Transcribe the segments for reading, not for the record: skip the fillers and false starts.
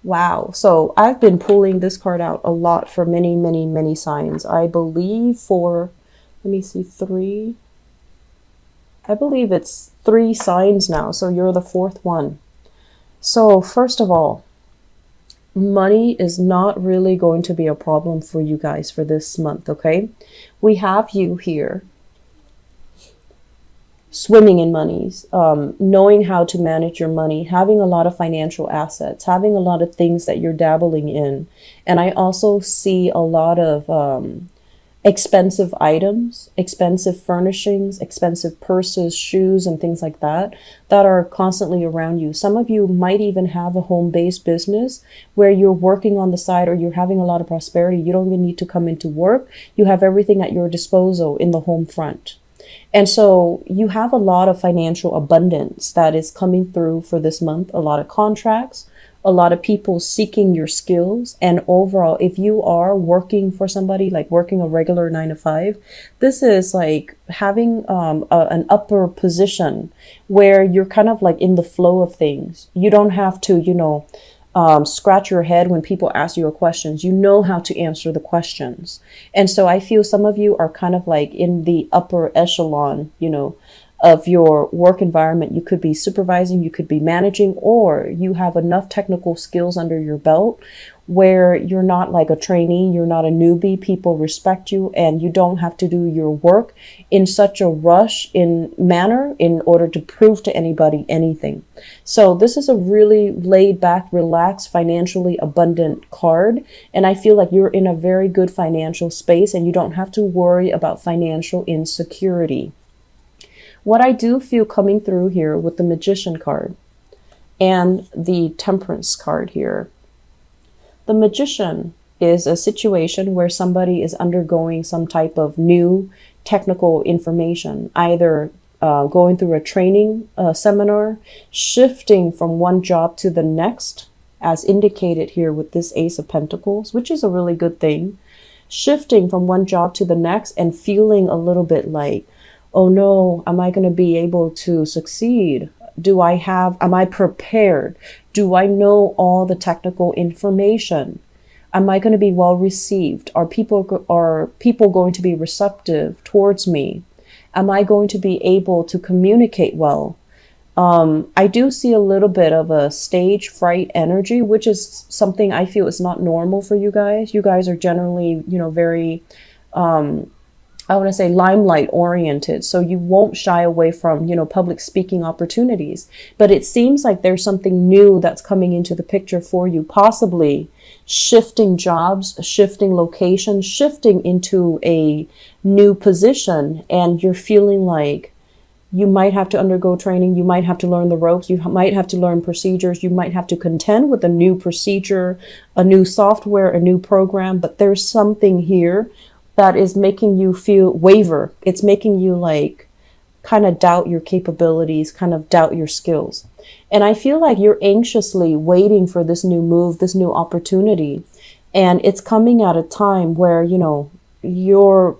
Wow. So I've been pulling this card out a lot for many, many, many signs. I believe for, let me see, three. I believe it's three signs now. So you're the fourth one. So first of all, money is not really going to be a problem for you guys for this month, okay? We have you here swimming in monies, knowing how to manage your money, having a lot of financial assets, having a lot of things that you're dabbling in. And I also see a lot of expensive items, expensive furnishings, expensive purses, shoes, and things like that that are constantly around you. Some of you might even have a home-based business where you're working on the side, or you're having a lot of prosperity. You don't even need to come into work. You have everything at your disposal in the home front. And so you have a lot of financial abundance that is coming through for this month, a lot of contracts, a lot of people seeking your skills. And overall, if you are working for somebody, like working a regular 9 to 5, this is like having an upper position where you're kind of like in the flow of things. You don't have to, scratch your head when people ask you a questions. You know how to answer the questions. And so I feel some of you are kind of like in the upper echelon, of your work environment. You could be supervising, you could be managing, or you have enough technical skills under your belt where you're not like a trainee, you're not a newbie. People respect you, and you don't have to do your work in such a rush in manner in order to prove to anybody anything. So this is a really laid back, relaxed, financially abundant card. And I feel like you're in a very good financial space and you don't have to worry about financial insecurity. What I do feel coming through here with the Magician card and the Temperance card here, the Magician is a situation where somebody is undergoing some type of new technical information, either going through a training seminar, shifting from one job to the next, as indicated here with this Ace of Pentacles, which is a really good thing, shifting from one job to the next and feeling a little bit like, oh no, am I going to be able to succeed? Am I prepared? Do I know all the technical information? Am I going to be well received? Are people going to be receptive towards me? Am I going to be able to communicate well? I do see a little bit of a stage fright energy, which is something I feel is not normal for you guys. You guys are generally, very, I want to say limelight oriented. So you won't shy away from, public speaking opportunities. But it seems like there's something new that's coming into the picture for you, possibly shifting jobs, shifting locations, shifting into a new position. And you're feeling like you might have to undergo training. You might have to learn the ropes. You might have to learn procedures. You might have to contend with a new procedure, a new software, a new program. But there's something here that is making you feel waver. It's making you like kind of doubt your capabilities, kind of doubt your skills. And I feel like you're anxiously waiting for this new move, this new opportunity. And it's coming at a time where, you're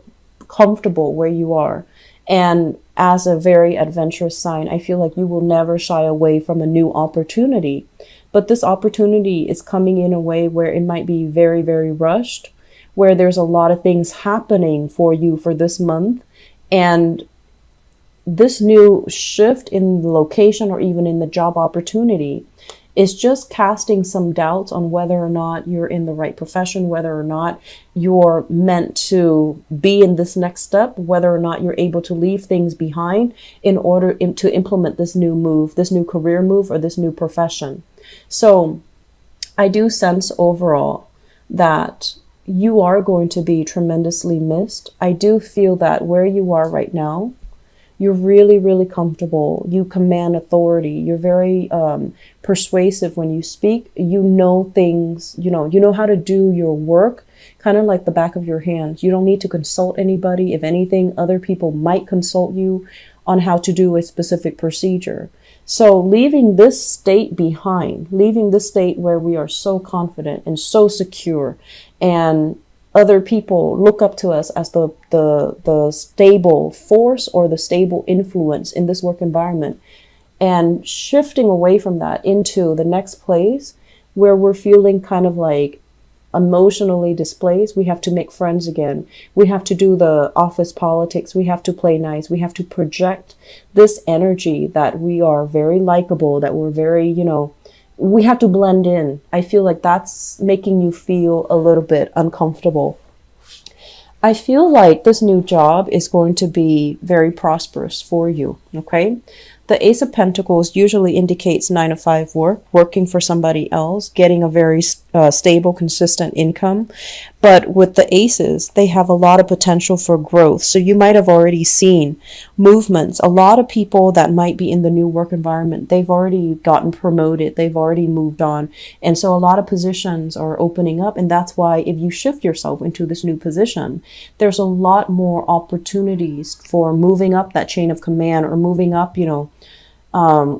comfortable where you are. And as a very adventurous sign, I feel like you will never shy away from a new opportunity. But this opportunity is coming in a way where it might be very, very rushed, where there's a lot of things happening for you for this month. And this new shift in the location or even in the job opportunity is just casting some doubts on whether or not you're in the right profession, whether or not you're meant to be in this next step, whether or not you're able to leave things behind in order to implement this new move, this new career move, or this new profession. So I do sense overall that you are going to be tremendously missed. I do feel that where you are right now, you're really, really comfortable. You command authority. You're very persuasive when you speak. You know things, you know how to do your work, kind of like the back of your hand. You don't need to consult anybody. If anything, other people might consult you on how to do a specific procedure. So leaving this state behind, leaving this state where we are so confident and so secure, and other people look up to us as the stable force or the stable influence in this work environment, and shifting away from that into the next place where we're feeling kind of like emotionally displaced. We have to make friends again. We have to do the office politics. We have to play nice. We have to project this energy that we are very likable, that we're very, we have to blend in. I feel like that's making you feel a little bit uncomfortable. I feel like this new job is going to be very prosperous for you, okay? The Ace of Pentacles usually indicates 9-to-5 work, working for somebody else, getting a very stable, consistent income. But with the aces, they have a lot of potential for growth. So you might have already seen movements. A lot of people that might be in the new work environment, they've already gotten promoted. They've already moved on. And so a lot of positions are opening up. And that's why if you shift yourself into this new position, there's a lot more opportunities for moving up that chain of command or moving up,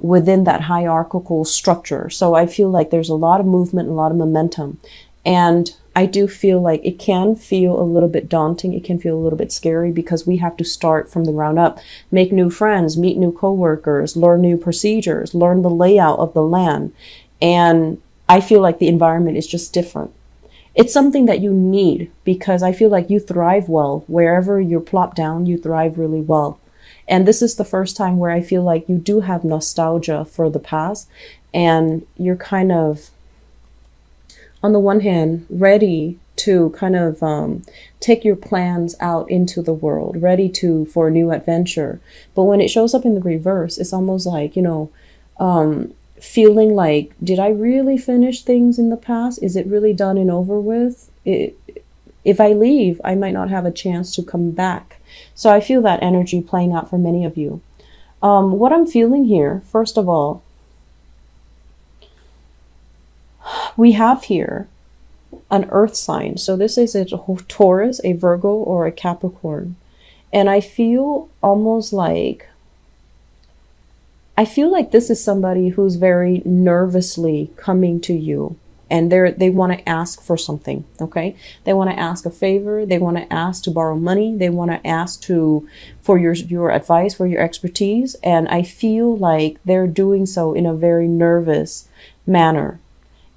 within that hierarchical structure. So I feel like there's a lot of movement, a lot of momentum. And I do feel like it can feel a little bit daunting. It can feel a little bit scary because we have to start from the ground up, make new friends, meet new coworkers, learn new procedures, learn the layout of the land. And I feel like the environment is just different. It's something that you need because I feel like you thrive well. Wherever you're plopped down, you thrive really well. And this is the first time where I feel like you do have nostalgia for the past, and you're kind of, on the one hand, ready to kind of take your plans out into the world, ready for a new adventure. But when it shows up in the reverse, it's almost like, feeling like, did I really finish things in the past? Is it really done and over with? If I leave, I might not have a chance to come back. So I feel that energy playing out for many of you. What I'm feeling here, first of all, we have here an earth sign. So this is a Taurus, a Virgo, or a Capricorn. And I feel almost like, this is somebody who's very nervously coming to you. And they want to ask for something, okay? They want to ask a favor. They want to ask to borrow money. They want to ask for your advice, for your expertise. And I feel like they're doing so in a very nervous manner.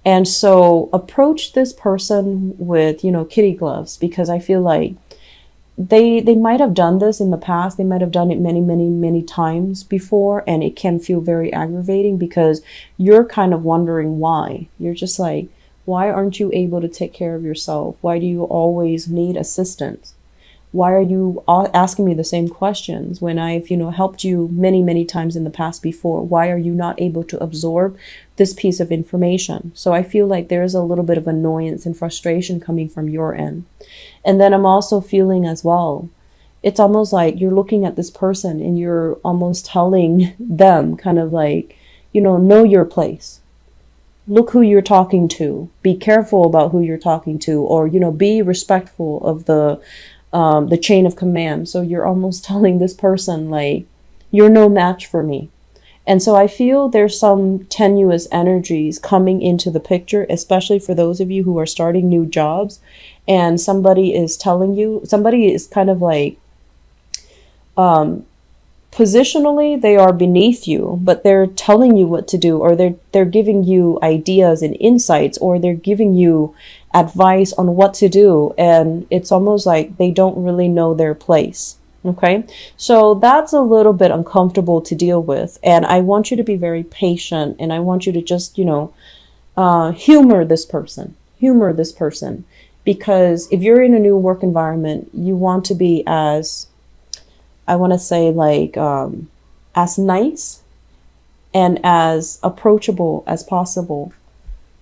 And so approach this person with, kitty gloves, because I feel like they might have done this in the past. They might have done it many, many, many times before, and it can feel very aggravating because you're kind of wondering why. You're just like, why aren't you able to take care of yourself? Why do you always need assistance? Why are you asking me the same questions when I've, helped you many, many times in the past before? Why are you not able to absorb this piece of information? So I feel like there's a little bit of annoyance and frustration coming from your end. And then I'm also feeling as well, it's almost like you're looking at this person and you're almost telling them kind of like, know your place. Look who you're talking to. Be careful about who you're talking to, or, be respectful of the chain of command. So you're almost telling this person like, you're no match for me. And so I feel there's some tenuous energies coming into the picture, especially for those of you who are starting new jobs, and somebody is kind of like, positionally, they are beneath you, but they're telling you what to do, or they're giving you ideas and insights, or they're giving you advice on what to do. And it's almost like they don't really know their place. Okay, so that's a little bit uncomfortable to deal with. And I want you to be very patient, and I want you to just, humor this person. Because if you're in a new work environment, you want to be as nice and as approachable as possible,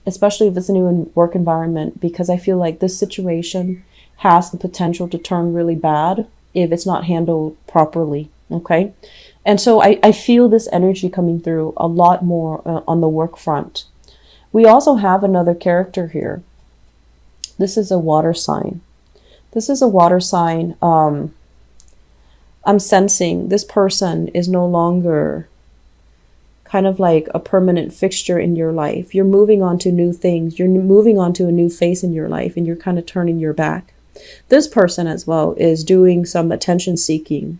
especially if it's a new work environment, because I feel like this situation has the potential to turn really bad if it's not handled properly. Okay. And so I feel this energy coming through a lot more on the work front. We also have another character here. This is a water sign. I'm sensing this person is no longer kind of like a permanent fixture in your life. You're moving on to new things. You're moving on to a new phase in your life, and you're kind of turning your back. This person as well is doing some attention seeking.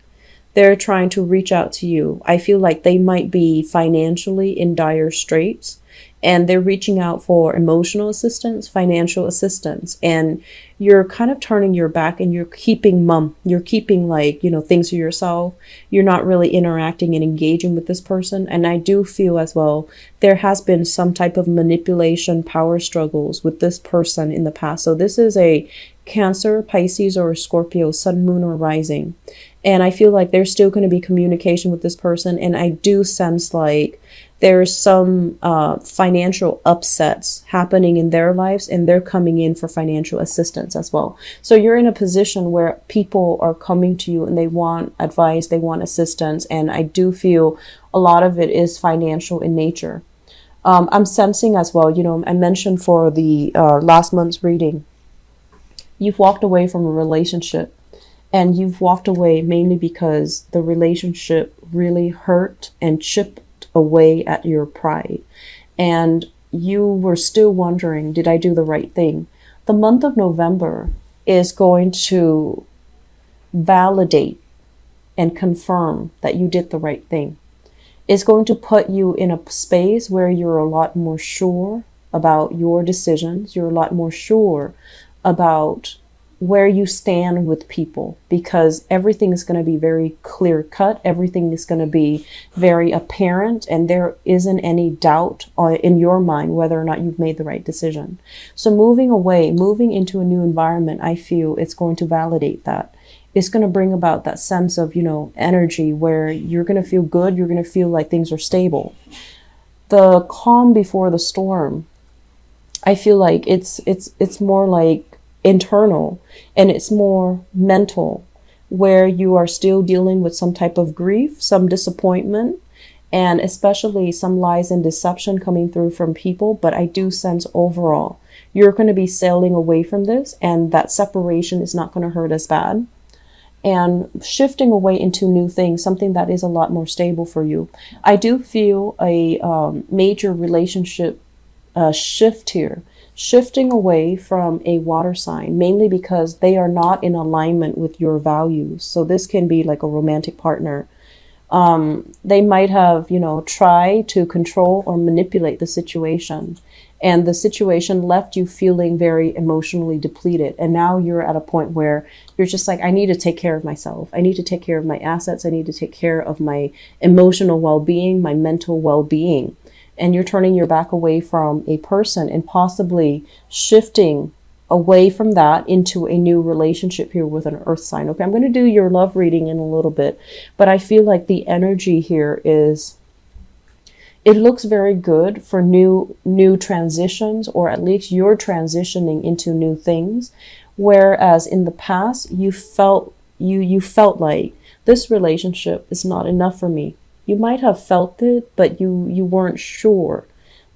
They're trying to reach out to you. I feel like they might be financially in dire straits, and they're reaching out for emotional assistance, financial assistance, and you're kind of turning your back and you're keeping mum. You're keeping, like, things to yourself. You're not really interacting and engaging with this person. And I do feel as well, there has been some type of manipulation, power struggles with this person in the past. So this is a Cancer, Pisces, or Scorpio, sun, moon, or rising. And I feel like there's still going to be communication with this person. And I do sense like there's some financial upsets happening in their lives, and they're coming in for financial assistance as well. So you're in a position where people are coming to you and they want advice, they want assistance. And I do feel a lot of it is financial in nature. I'm sensing as well, I mentioned for the last month's reading, you've walked away from a relationship. And you've walked away mainly because the relationship really hurt and chipped away at your pride. And you were still wondering, did I do the right thing? The month of November is going to validate and confirm that you did the right thing. It's going to put you in a space where you're a lot more sure about your decisions. You're a lot more sure about where you stand with people, because everything is going to be very clear cut. Everything is going to be very apparent, and there isn't any doubt in your mind whether or not you've made the right decision. So moving away, moving into a new environment, I feel it's going to validate that. It's going to bring about that sense of, energy where you're going to feel good. You're going to feel like things are stable. The calm before the storm, I feel like it's more like internal, and it's more mental, where you are still dealing with some type of grief, some disappointment, and especially some lies and deception coming through from people. But I do sense overall you're going to be sailing away from this, and that separation is not going to hurt as bad, and shifting away into new things, something that is a lot more stable for you. I do feel a major relationship shift here, shifting away from a water sign, mainly because they are not in alignment with your values. So this can be like a romantic partner. They might have, tried to control or manipulate the situation, and the situation left you feeling very emotionally depleted. And now you're at a point where you're just like, I need to take care of myself. I need to take care of my assets. I need to take care of my emotional well-being, my mental well-being. And you're turning your back away from a person and possibly shifting away from that into a new relationship here with an earth sign. Okay, I'm going to do your love reading in a little bit, but I feel like the energy here is, it looks very good for new transitions, or at least you're transitioning into new things. Whereas in the past, you felt like this relationship is not enough for me. You might have felt it, but you weren't sure.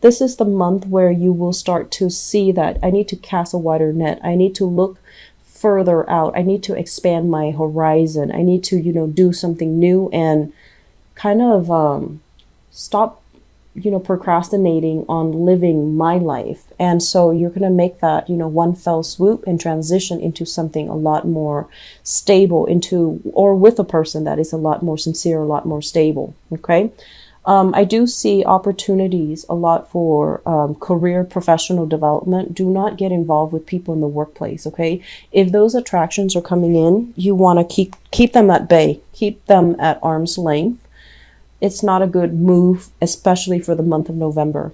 This is the month where you will start to see that I need to cast a wider net. I need to look further out. I need to expand my horizon. I need to, do something new and kind of stop, procrastinating on living my life. And so you're going to make that, one fell swoop and transition into something a lot more stable, or with a person that is a lot more sincere, a lot more stable. Okay. I do see opportunities a lot for career, professional development. Do not get involved with people in the workplace. Okay. If those attractions are coming in, you want to keep them at bay, keep them at arm's length. It's not a good move, especially for the month of November.